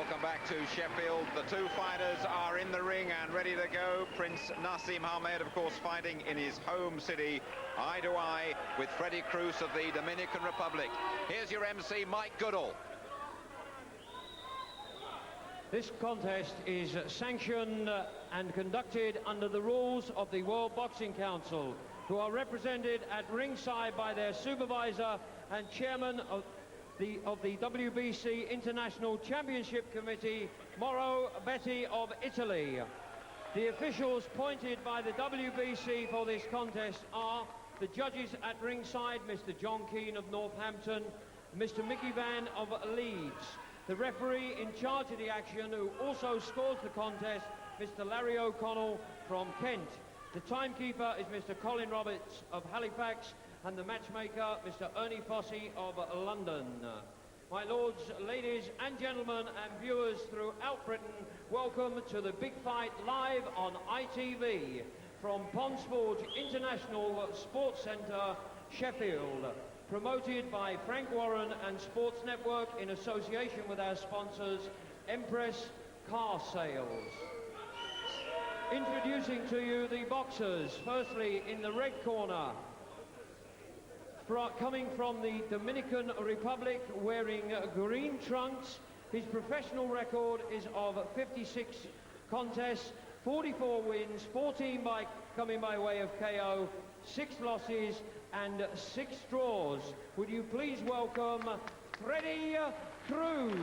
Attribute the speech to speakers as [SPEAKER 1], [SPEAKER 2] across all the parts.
[SPEAKER 1] Welcome back to Sheffield. The two fighters are in the ring and ready to go. Prince Naseem Hamed, of course, fighting in his home city, eye to eye with Freddy Cruz of the Dominican Republic. Here's your MC, Mike Goodall.
[SPEAKER 2] This contest is sanctioned and conducted under the rules of the World Boxing Council, who are represented at ringside by their supervisor and chairman of the WBC International Championship Committee, Mauro Betti of Italy. The officials appointed by the WBC for this contest are the judges at ringside, Mr. John Keane of Northampton, Mr. Mickey Van of Leeds. The referee in charge of the action, who also scores the contest, Mr. Larry O'Connell from Kent. The timekeeper is Mr. Colin Roberts of Halifax, and the matchmaker, Mr. Ernie Fossey of London. My lords, ladies and gentlemen and viewers throughout Britain, welcome to the big fight live on ITV from Ponds Forge International Sports Centre, Sheffield. Promoted by Frank Warren and Sports Network in association with our sponsors, Empress Car Sales. Introducing to you the boxers. Firstly, in the red corner, coming from the Dominican Republic, wearing green trunks. His professional record is of 56 contests, 44 wins, 14 coming by way of KO, 6 losses and 6 draws. Would you please welcome Freddy Cruz.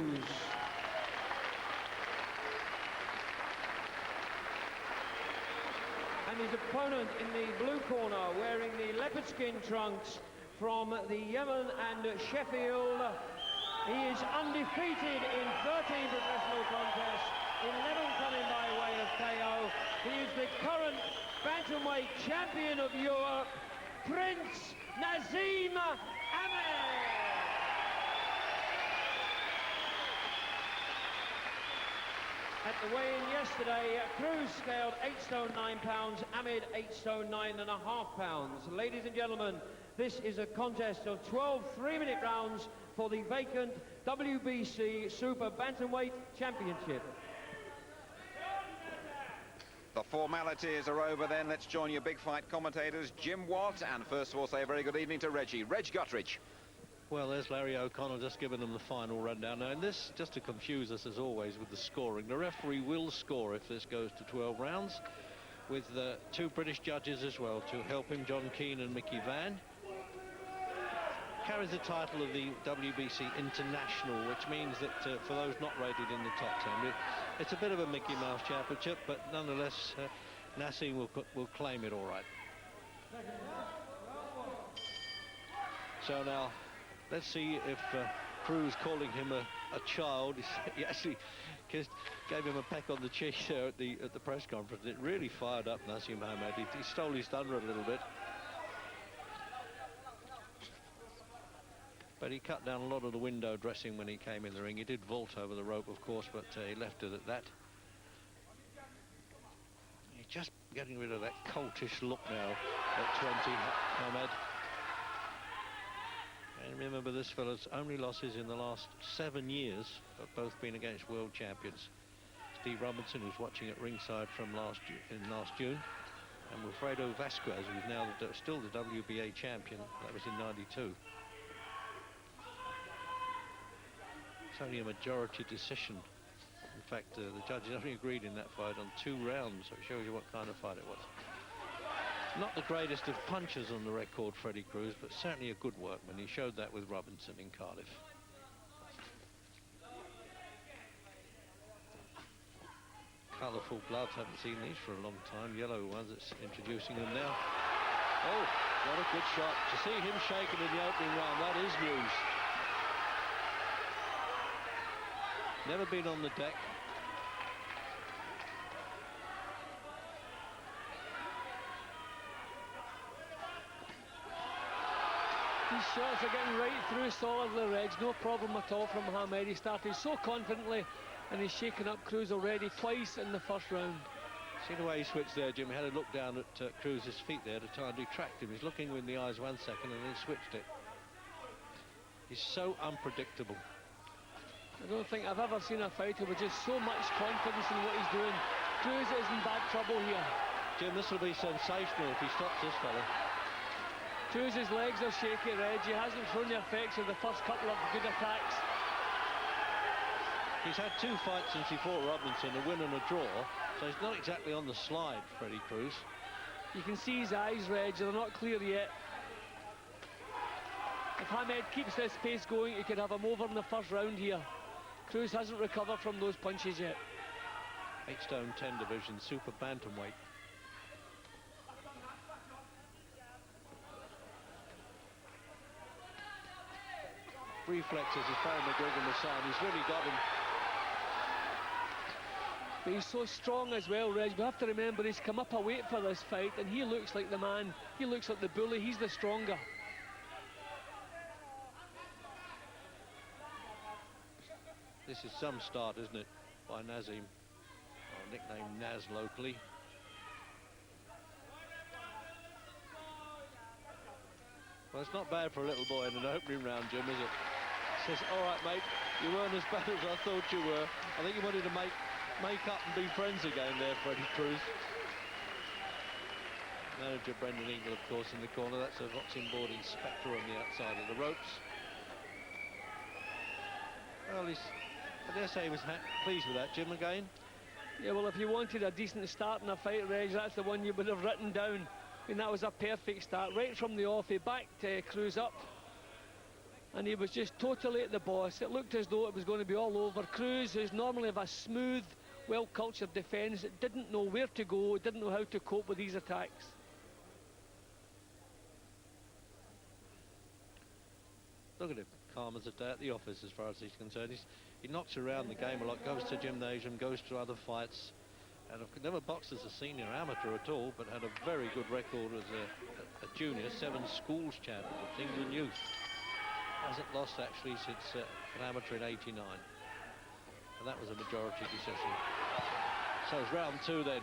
[SPEAKER 2] And his opponent in the blue corner, wearing the leopard skin trunks, from the Yemen and Sheffield. He is undefeated in 13 professional contests, 11 coming by way of KO. He is the current bantamweight champion of Europe, Prince Naseem Hamed. At the weigh-in yesterday, Cruz scaled 8 stone 9 pounds, Hamed 8 stone 9.5 pounds. Ladies and gentlemen, this is a contest of 12 3-minute rounds for the vacant WBC Super Bantamweight Championship.
[SPEAKER 1] The formalities are over then. Let's join your big fight commentators, Jim Watt, and first of all say a very good evening to Reggie. Reg Guttridge.
[SPEAKER 3] Well, there's Larry O'Connell just giving them the final rundown. Now, and this, just to confuse us as always with the scoring, the referee will score if this goes to 12 rounds, with the 2 British judges as well to help him, John Keane and Mickey Van. Carries the title of the WBC International, which means that for those not rated in the top 10, it's a bit of a Mickey Mouse championship, but nonetheless, Naseem will claim it all right. So now, let's see if Cruz, calling him a child, he actually gave him a peck on the cheek there at the press conference. It really fired up Naseem Hamed. He stole his thunder a little bit. But he cut down a lot of the window dressing when he came in the ring. He did vault over the rope, of course, but he left it at that. He's just getting rid of that coltish look now at 20, Hamed. And remember, this fella's only losses in the last 7 years have both been against world champions. Steve Robinson, who's watching at ringside from last June, and Wilfredo Vasquez, who's now still the WBA champion. That was in '92. It's only a majority decision. In fact, the judges only agreed in that fight on 2 rounds, so it shows you what kind of fight it was. Not the greatest of punches on the record, Freddy Cruz, but certainly a good workman. He showed that with Robinson in Cardiff. Colourful gloves, haven't seen these for a long time. Yellow ones, it's introducing them now. Oh, what a good shot. To see him shaking in the opening round, that is news. Never been on the deck.
[SPEAKER 4] These shots are getting right through solidly, Reg. No problem at all from Hamed. He started so confidently and he's shaken up Cruz already twice in the first round.
[SPEAKER 3] See the way he switched there, Jim? He had a look down at Cruz's feet there to try and detract him. He's looking with the eyes 1 second and then switched it. He's so unpredictable.
[SPEAKER 4] I don't think I've ever seen a fighter with just so much confidence in what he's doing. Cruz is in bad trouble here.
[SPEAKER 3] Jim, this will be sensational if he stops this fella.
[SPEAKER 4] Cruz's legs are shaky, Reg. He hasn't shown the effects of the first couple of good attacks.
[SPEAKER 3] He's had 2 fights since he fought Robinson, a win and a draw, so he's not exactly on the slide, Freddy Cruz.
[SPEAKER 4] You can see his eyes, Reg, they're not clear yet. If Hamed keeps this pace going, he could have him over in the first round here. Cruz hasn't recovered from those punches yet.
[SPEAKER 3] 8 stone 10 division, super bantamweight. Reflexes, as Barry McGuigan was saying, he's really got him.
[SPEAKER 4] But he's so strong as well, Reg. We have to remember he's come up a weight for this fight, and he looks like the man. He looks like the bully. He's the stronger.
[SPEAKER 3] This is some start, isn't it, by Naseem, nicknamed Naz locally. Well, it's not bad for a little boy in an opening round, Jim, is it? Says, all right, mate, you weren't as bad as I thought you were. I think you wanted to make up and be friends again there, Freddy Cruz. Manager Brendan Ingle, of course, in the corner. That's a boxing board inspector on the outside of the ropes. Well, I dare say he was pleased with that, Jim, again.
[SPEAKER 4] Yeah, well, if you wanted a decent start in a fight, Reg, that's the one you would have written down. I mean, that was a perfect start. Right from the off, he backed Cruz up. And he was just totally at the boss. It looked as though it was going to be all over. Cruz, who's normally of a smooth, well-cultured defence, didn't know where to go, didn't know how to cope with these attacks.
[SPEAKER 3] Look at him, calm as a day at the office as far as he's concerned. He knocks around the game a lot, goes to gymnasium, goes to other fights, and I've never boxed as a senior amateur at all, but had a very good record as a junior, 7 schools championships, England youth. Hasn't lost actually since an amateur in '89, and that was a majority decision. So it's round 2 then,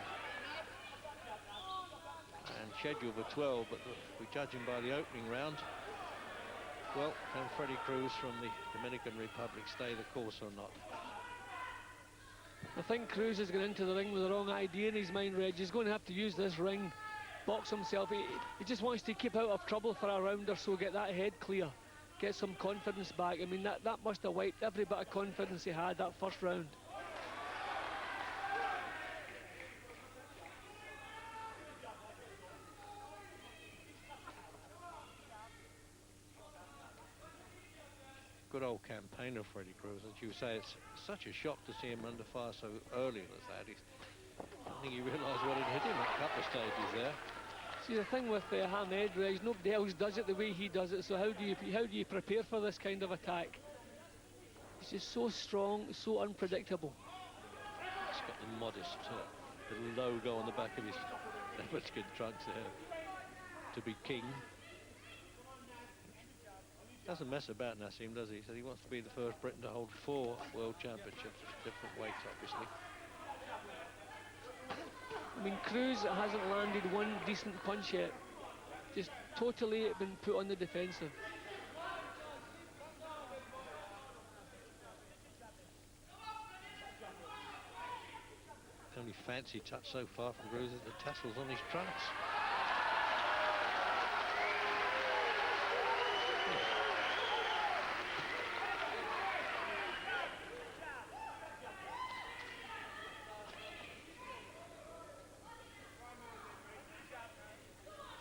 [SPEAKER 3] and scheduled for 12, but we're judging by the opening round. Well, can Freddy Cruz from the Dominican Republic stay the course or not?
[SPEAKER 4] I think Cruz has gone into the ring with the wrong idea in his mind, Reg. He's going to have to use this ring, box himself. He just wants to keep out of trouble for a round or so, get that head clear, get some confidence back. I mean, that must have wiped every bit of confidence he had that first round.
[SPEAKER 3] Good old campaigner, Freddy Cruz. As you say, it's such a shock to see him under fire so early as that. I think he realised what had hit him at a couple of stages there.
[SPEAKER 4] See, the thing with Hamed, Reg, nobody else does it the way he does it, so how do you prepare for this kind of attack? He's just so strong, so unpredictable.
[SPEAKER 3] He's got the modest little logo on the back of his leopard-skin trunks there, to be king. Doesn't mess about, Naseem, does he? He said he wants to be the first Briton to hold 4 world championships, different weights, obviously.
[SPEAKER 4] I mean, Cruz hasn't landed one decent punch yet. Just totally been put on the defensive.
[SPEAKER 3] The only fancy touch so far from Cruz is the tassels on his trunks.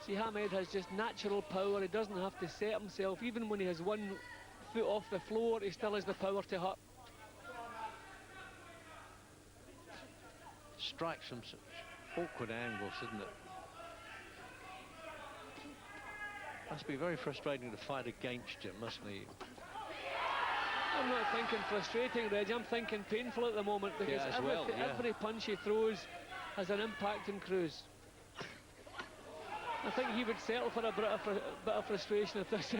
[SPEAKER 4] See, Hamed has just natural power. He doesn't have to set himself. Even when he has 1 foot off the floor, he still has the power to hurt.
[SPEAKER 3] Strikes from such awkward angles, isn't it? Must be very frustrating to fight against him, mustn't he?
[SPEAKER 4] I'm not thinking frustrating, Reg. I'm thinking painful at the moment, because every punch he throws has an impact on Cruz. I think he would settle for a bit of frustration if this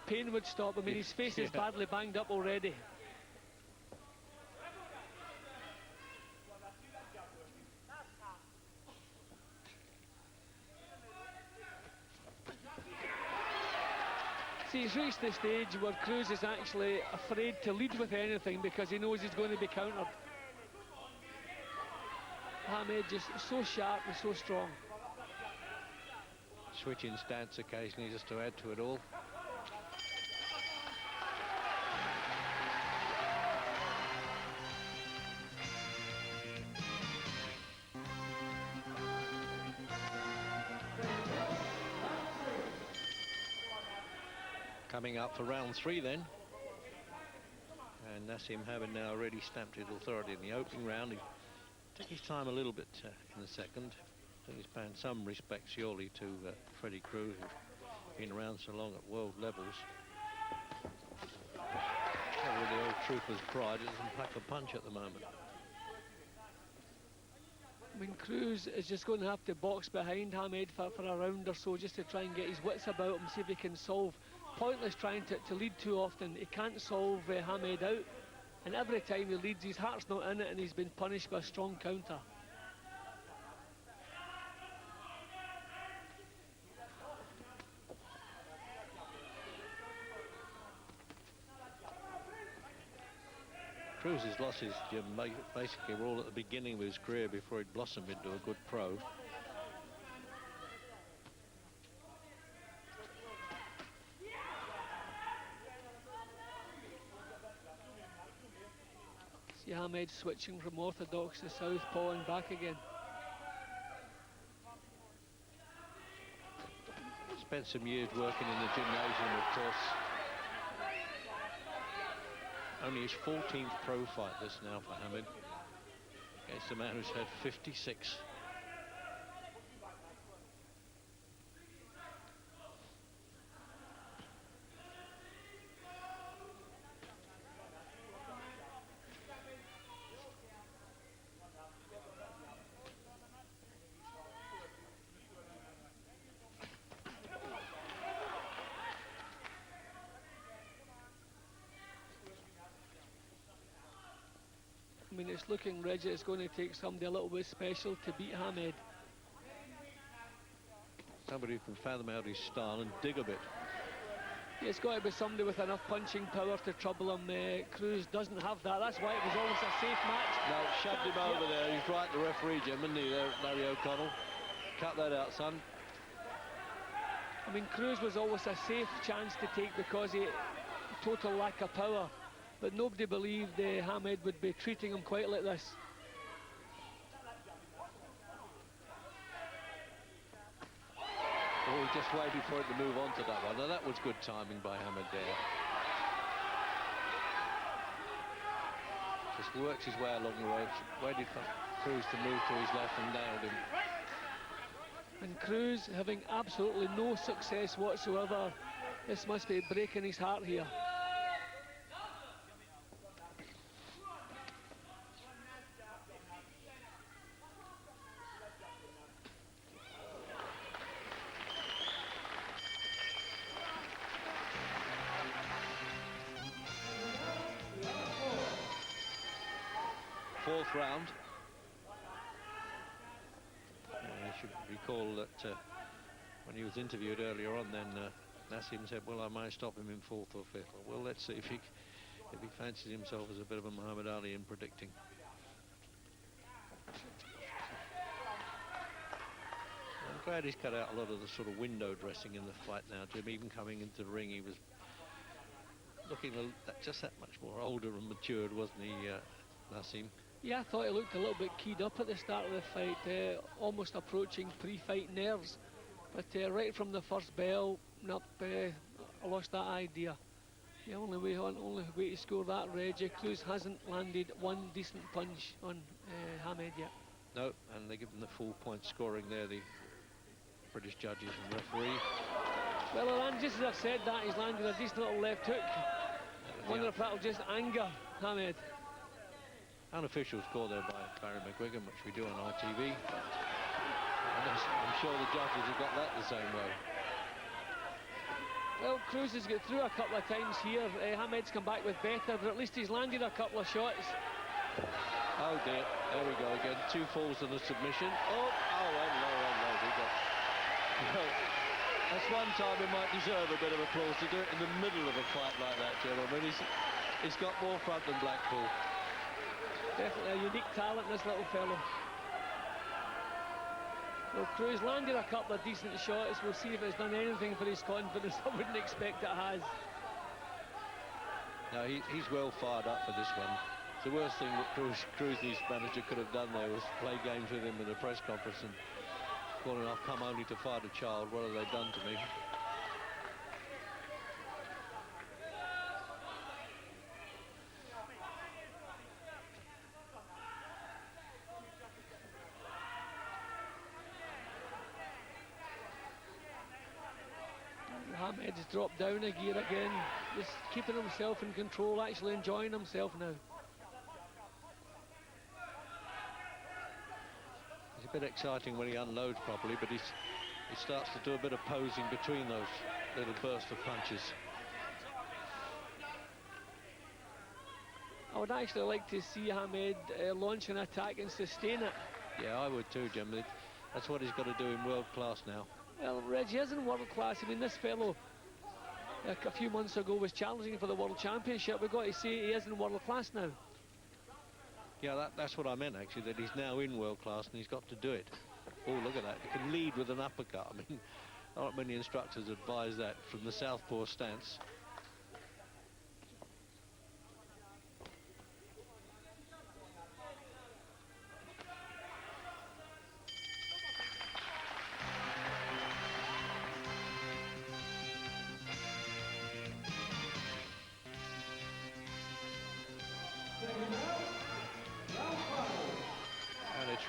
[SPEAKER 4] pain would stop. I mean, his face is badly banged up already. See, he's reached the stage where Cruz is actually afraid to lead with anything because he knows he's going to be countered. Hamed just so sharp and so strong.
[SPEAKER 3] Switching stance occasionally just to add to it all. Coming up for round 3 then. And Naseem Hamed now already stamped his authority in the opening round. He took his time a little bit in the second. I think he's paying some respect surely to Freddy Cruz, who's been around so long at world levels. With the old trooper's pride, it doesn't pack a punch at the moment.
[SPEAKER 4] I mean, Cruz is just going to have to box behind Hamed for a round or so just to try and get his wits about him, see if he can solve. Pointless trying to lead too often. He can't solve Hamed out, and every time he leads, his heart's not in it, and he's been punished by a strong counter.
[SPEAKER 3] Cruz's losses basically were all at the beginning of his career before he'd blossomed into a good pro.
[SPEAKER 4] See Hamed switching from orthodox to southpaw and back again.
[SPEAKER 3] Spent some years working in the gymnasium, of course. Only his 14th pro fight this now for Hamed, against a man who's had 56.
[SPEAKER 4] I mean, it's looking, Reggie, it's going to take somebody a little bit special to beat Hamed.
[SPEAKER 3] Somebody who can fathom out his style and dig a bit.
[SPEAKER 4] Yeah, it's got to be somebody with enough punching power to trouble him. Cruz doesn't have that. That's why it was always a safe match.
[SPEAKER 3] No, shoved him over there. He's right, the referee, Jim, isn't he, Larry O'Connell? Cut that out, son.
[SPEAKER 4] I mean, Cruz was always a safe chance to take because he total lack of power. But nobody believed Hamed would be treating him quite like this.
[SPEAKER 3] Oh, he just waited for it to move on to that one. Now, that was good timing by Hamed there. Just worked his way along the ropes, waited for Cruz to move to his left and nailed him.
[SPEAKER 4] And Cruz having absolutely no success whatsoever. This must be breaking his heart here.
[SPEAKER 3] Fourth round. I should recall that when he was interviewed earlier on, then Naseem said, well, I might stop him in 4th or 5th. Well, let's see if he fancies himself as a bit of a Muhammad Ali in predicting. I'm glad he's cut out a lot of the sort of window dressing in the fight now, Jim. Even coming into the ring, he was looking just that much more older and matured, wasn't he, Naseem?
[SPEAKER 4] Yeah, I thought he looked a little bit keyed up at the start of the fight, almost approaching pre-fight nerves. But right from the first bell, nope, I lost that idea. The only way to score that, Reggie, Cruz hasn't landed one decent punch on Hamed yet.
[SPEAKER 3] No, and they give him the full point scoring there, the British judges and referee.
[SPEAKER 4] Well, and just as I've said that, he's landed a decent little left hook. I wonder if that'll just anger Hamed.
[SPEAKER 3] Unofficial score there by Barry McGuigan, which we do on ITV. I'm sure the judges have got that the same way.
[SPEAKER 4] Well, Cruz has got through a couple of times here. Hamed's come back with better, but at least he's landed a couple of shots.
[SPEAKER 3] Oh dear, there we go again. 2 falls and a submission. Oh, hello. He got That's one time he might deserve a bit of applause, to do it in the middle of a fight like that, gentlemen. He's got more front than Blackpool.
[SPEAKER 4] Definitely a unique talent, this little fellow. Well, Cruz landed a couple of decent shots. We'll see if it's done anything for his confidence. I wouldn't expect it has.
[SPEAKER 3] No, he's well fired up for this one. The worst thing that Cruz's manager could have done there was play games with him in a press conference and calling, "I've come only to fight a child. What have they done to me?"
[SPEAKER 4] Hamed's dropped down a gear again, just keeping himself in control, actually enjoying himself now.
[SPEAKER 3] It's a bit exciting when he unloads properly, but he starts to do a bit of posing between those little bursts of punches.
[SPEAKER 4] I would actually like to see Hamed launch an attack and sustain it.
[SPEAKER 3] Yeah, I would too, Jim. That's what he's got to do in world class now.
[SPEAKER 4] Well, Reggie isn't world class. I mean, this fellow a few months ago was challenging for the world championship. We've got to say he is in world class now.
[SPEAKER 3] Yeah, that's what I meant, actually, that he's now in world class and he's got to do it. Oh, look at that. He can lead with an uppercut. I mean, not many instructors advise that from the southpaw stance.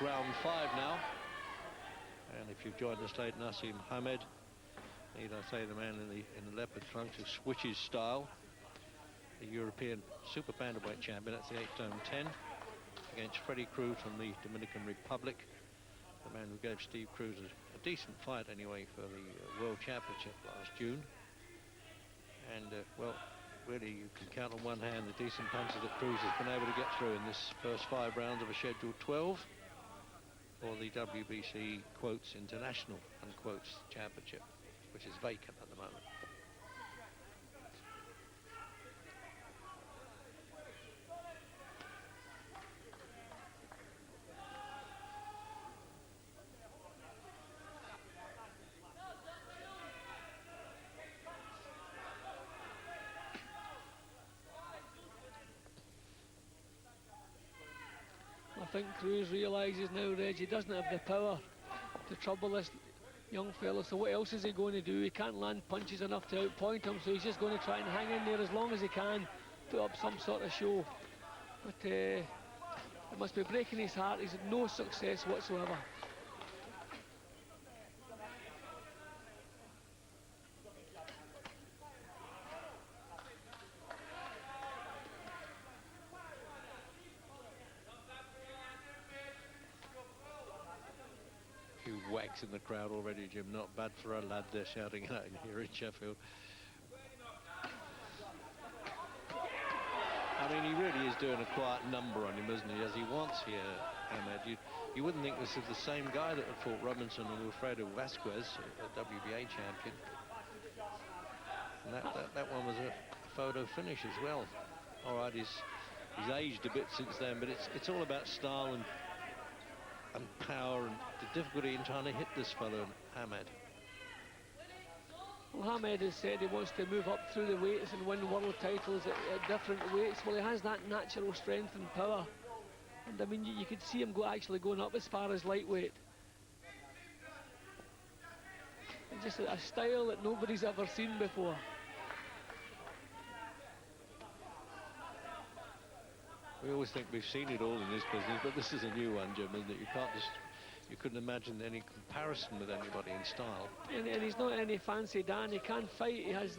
[SPEAKER 3] Round 5 now, and if you've joined us late, Naseem Hamed, need I say, the man in the leopard trunks who switches style, the European Super Bantamweight champion. That's the 8-stone 10 against Freddy Cruz from the Dominican Republic, the man who gave Steve Cruz a decent fight anyway for the World Championship last June. And well, really you can count on one hand the decent punches that Cruz has been able to get through in this first 5 rounds of a scheduled 12. For the WBC quotes International unquotes Championship, which is vacant at the moment.
[SPEAKER 4] I think Cruz realises now, Reggie doesn't have the power to trouble this young fella, so what else is he going to do? He can't land punches enough to outpoint him, so he's just going to try and hang in there as long as he can, put up some sort of show. But it must be breaking his heart. He's had no success whatsoever.
[SPEAKER 3] Whacks in the crowd already, Jim. Not bad for a lad they're shouting out in here in Sheffield. I mean, he really is doing a quiet number on him, isn't he, as he wants here, Hamed. You wouldn't think this is the same guy that had fought Robinson and Wilfredo Vasquez, a WBA champion. And that one was a photo finish as well. All right, he's aged a bit since then, but it's all about style and power and the difficulty in trying to hit this fellow, Hamed.
[SPEAKER 4] Well, Hamed has said he wants to move up through the weights and win world titles at different weights. Well, he has that natural strength and power. And I mean, you could see him actually going up as far as lightweight. And just a style that nobody's ever seen before.
[SPEAKER 3] We always think we've seen it all in this business, but this is a new one, Jim, isn't it? You couldn't imagine any comparison with anybody in style.
[SPEAKER 4] And he's not any fancy Dan. He can fight. He has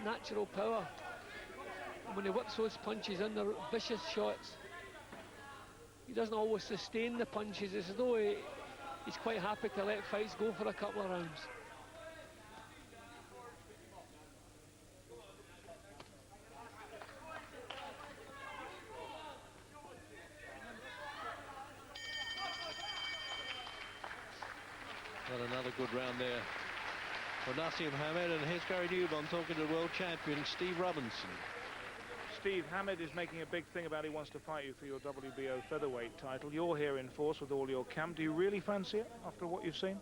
[SPEAKER 4] natural power. And when he whips those punches in, they're vicious shots. He doesn't always sustain the punches. It's as though he's quite happy to let fights go for a couple of rounds.
[SPEAKER 3] Got another good round there for Naseem Hamed, and here's Gary Newbon talking to the world champion Steve Robinson.
[SPEAKER 5] Steve, Hamed is making a big thing about he wants to fight you for your WBO featherweight title. You're here in force with all your camp. Do you really fancy it after what you've seen?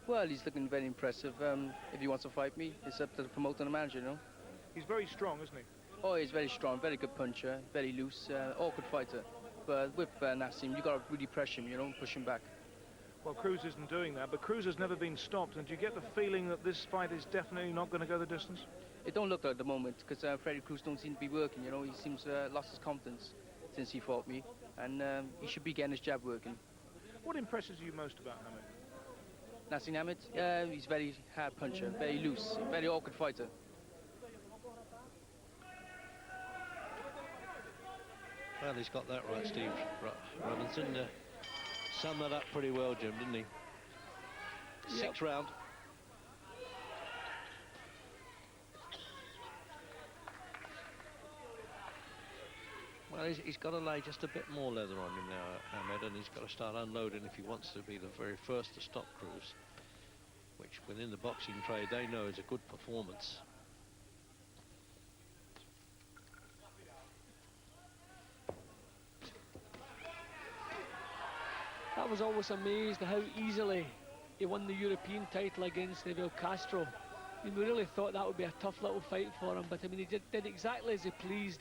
[SPEAKER 6] Well, he's looking very impressive. If he wants to fight me, it's up to the promoter and the manager, you know.
[SPEAKER 5] He's very strong, isn't he?
[SPEAKER 6] Oh, he's very strong, very good puncher, very loose, awkward fighter. But with Naseem, you got to really pressure him, you know, push him back.
[SPEAKER 5] Well, Cruz isn't doing that, but Cruz has never been stopped. And do you get the feeling that this fight is definitely not going to go the distance?
[SPEAKER 6] It don't look like at the moment, because Freddy Cruz don't seem to be working, you know. He seems lost his confidence since he fought me, and he should be getting his jab working.
[SPEAKER 5] What impresses you most about Hamed?
[SPEAKER 6] Naseem Hamed, he's very hard puncher, very loose, very awkward fighter.
[SPEAKER 3] Well, he's got that right, Steve Robinson. Summed that up pretty well, Jim, didn't he?
[SPEAKER 4] Yep.
[SPEAKER 3] Sixth round. Well, he's got to lay just a bit more leather on him now, Hamed, and he's got to start unloading if he wants to be the very first to stop Cruz, which within the boxing trade they know is a good performance.
[SPEAKER 4] I was always amazed at how easily he won the European title against Neville Castro. I mean, we really thought that would be a tough little fight for him, but I mean, he did exactly as he pleased,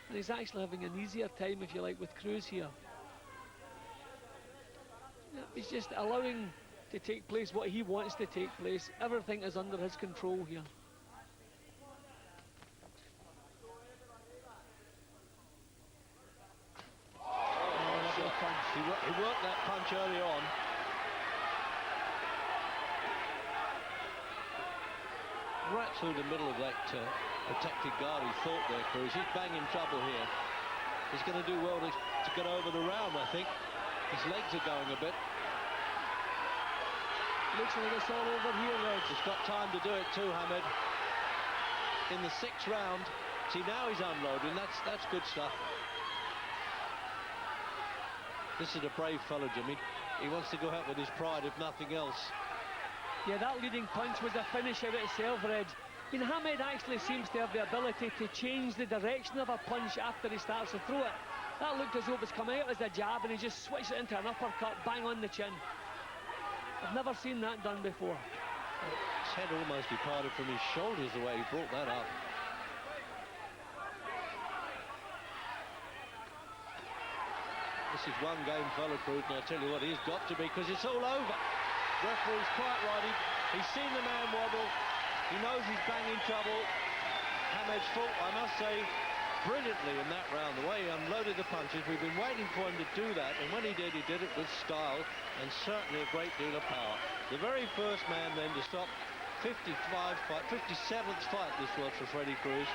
[SPEAKER 4] and he's actually having an easier time, if you like, with Cruz here. Yeah, he's just allowing to take place what he wants to take place. Everything is under his control here.
[SPEAKER 3] He worked that punch early on. Right through the middle of that protected guard, he thought there, Cruz. He's banging trouble here. He's going to do well to get over the round, I think. His legs are going a bit.
[SPEAKER 4] Looks like it's all over here, Reg.
[SPEAKER 3] He's got time to do it too, Hamed. In the sixth round, see, now he's unloading. That's good stuff. This is a brave fellow, Jimmy. He wants to go out with his pride, if nothing else.
[SPEAKER 4] Yeah, that leading punch was a finisher itself, Reg. I mean, Hamed actually seems to have the ability to change the direction of a punch after he starts to throw it. That looked as though it was coming out as a jab, and he just switched it into an uppercut, bang on the chin. I've never seen that done before.
[SPEAKER 3] His head almost departed from his shoulders the way he brought that up. This is one game, fella, Cruz, and I tell you what, he's got to be, because it's all over. Referee's quite right. He's seen the man wobble. He knows he's banging trouble. Hamed's fought, I must say, brilliantly in that round. The way he unloaded the punches, we've been waiting for him to do that, and when he did it with style and certainly a great deal of power. The very first man then to stop 57th fight this was for Freddy Cruz.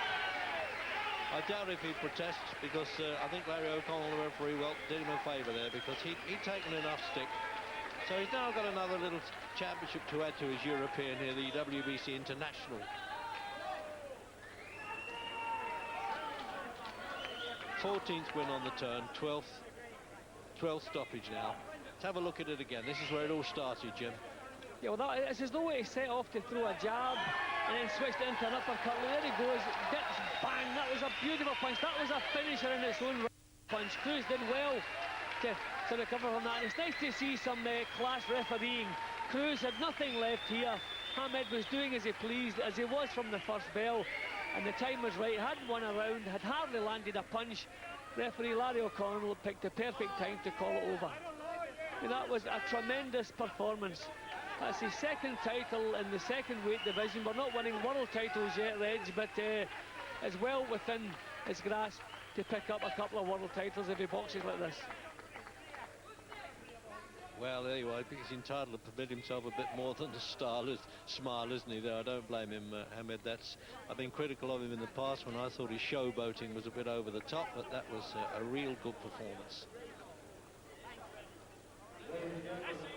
[SPEAKER 3] I doubt if he'd protest, because I think Larry O'Connell, the referee, well, did him a favour there, because he'd taken enough stick. So he's now got another little championship to add to his European here, the WBC International. 14th win on the turn, 12th stoppage now. Let's have a look at it again. This is where it all started, Jim.
[SPEAKER 4] Yeah, well, it's as though he set off to throw a jab and then switched it into an uppercut. There he goes, dips, bang. That was a beautiful punch. That was a finisher in its own right. Punch. Cruz did well to recover from that. It's nice to see some class refereeing. Cruz had nothing left here. Hamed was doing as he pleased, as he was from the first bell, and the time was right. Hadn't won a round, had hardly landed a punch. Referee Larry O'Connell picked the perfect time to call it over. I mean, that was a tremendous performance. That's his second title in the second weight division. We're not winning world titles yet, Reg, but it's well within his grasp to pick up a couple of world titles if he boxes like this.
[SPEAKER 3] Well, anyway, I think he's entitled to permit himself a bit more than the smile, isn't he? Though I don't blame him, Hamed. I've been critical of him in the past when I thought his showboating was a bit over the top, but that was a real good performance.
[SPEAKER 2] After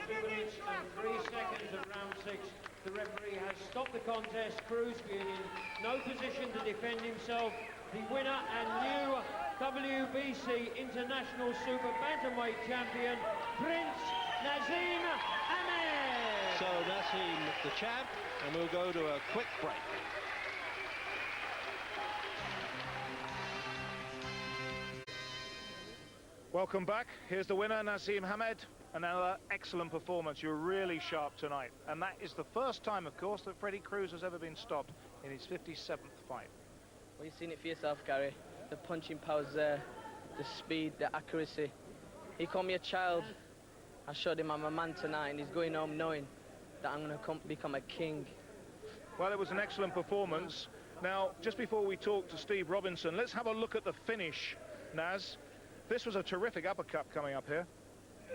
[SPEAKER 2] 2 minutes and 3 seconds of round 6, the referee has stopped the contest. Cruz being in no position to defend himself. The winner and new WBC International Super Bantamweight champion, Prince Naseem Hamed.
[SPEAKER 3] So Naseem, the champ, and we'll go to a quick break.
[SPEAKER 5] Welcome back. Here's the winner, Naseem Hamed. Another excellent performance. You're really sharp tonight. And that is the first time, of course, that Freddy Cruz has ever been stopped in his 57th fight.
[SPEAKER 6] Well, you've seen it for yourself, Gary. The punching power's there, the speed, the accuracy. He called me a child. I showed him I'm a man tonight, and he's going home knowing that I'm going to become a king.
[SPEAKER 5] Well, it was an excellent performance. Now, just before we talk to Steve Robinson, let's have a look at the finish, Naz. This was a terrific uppercut coming up here.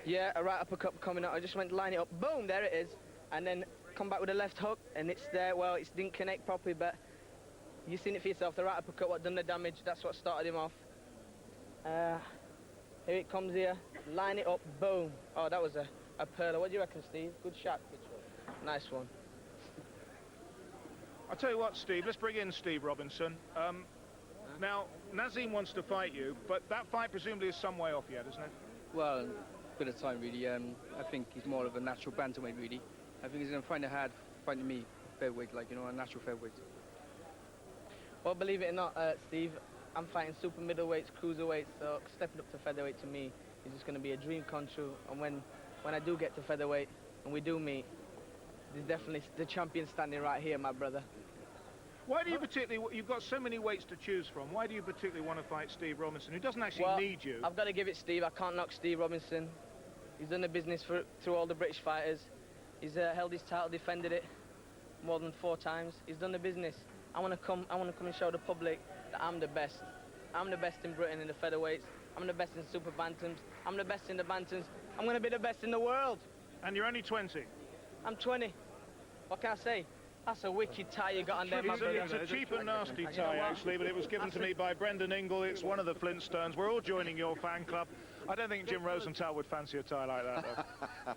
[SPEAKER 6] Yeah, a right uppercut coming up. I just went to line it up. Boom, there it is. And then come back with a left hook, and it's there. Well, it didn't connect properly, but you've seen it for yourself. The right uppercut, what done the damage. That's what started him off. Here it comes here. Line it up. Boom. Oh, that was a pearler. What do you reckon, Steve? Good shot. Nice one.
[SPEAKER 5] I'll tell you what, Steve, let's bring in Steve Robinson. Now, Naseem wants to fight you, but that fight presumably is some way off yet, isn't it?
[SPEAKER 6] Well, a bit of time, really. I think he's more of a natural bantamweight, really. I think he's going to find it hard fighting me featherweight, like, you know, a natural featherweight. Well, believe it or not, Steve, I'm fighting super middleweights, cruiserweights, so stepping up to featherweight to me is just going to be a dream come true. And when I do get to featherweight and we do meet, there's definitely the champion standing right here, my brother.
[SPEAKER 5] Why do you particularly, you've got so many weights to choose from, why do you particularly want to fight Steve Robinson, who doesn't actually need you?
[SPEAKER 6] I've got to give it Steve. I can't knock Steve Robinson. He's done the business through all the British fighters. He's held his title, defended it more than 4 times. He's done the business. I want to come and show the public that I'm the best. I'm the best in Britain in the featherweights. I'm the best in super bantams. I'm the best in the bantams. I'm going to be the best in the world.
[SPEAKER 5] And you're only 20.
[SPEAKER 6] I'm 20. What can I say? That's a wicked tie you got on there, my brother.
[SPEAKER 5] It's a cheap and nasty tie, actually, but it was given to me by Brendan Ingle. It's one of the Flintstones. We're all joining your fan club. I don't think Jim Rosenthal would fancy a tie like that, though.